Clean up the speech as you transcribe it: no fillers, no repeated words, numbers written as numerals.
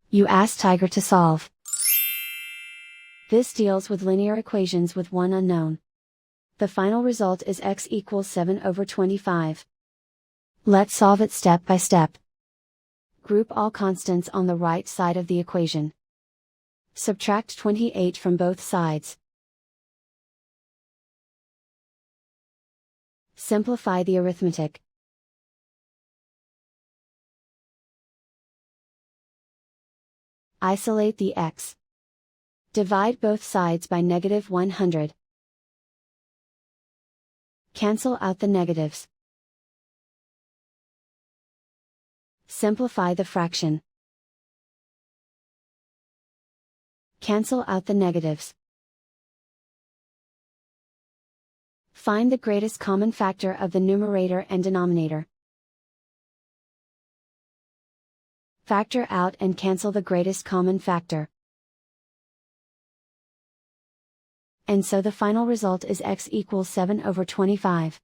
You ask Tiger to solve. This deals with linear equations with one unknown. The final result is x equals 7/25. Let's solve it step by step. Group all constants on the right side of the equation. Subtract 28 from both sides. Simplify the arithmetic. Isolate the x. Divide both sides by -100. Cancel out the negatives. Simplify the fraction. Cancel out the negatives. Find the greatest common factor of the numerator and denominator. Factor out and cancel the greatest common factor. And so the final result is x equals 7/25.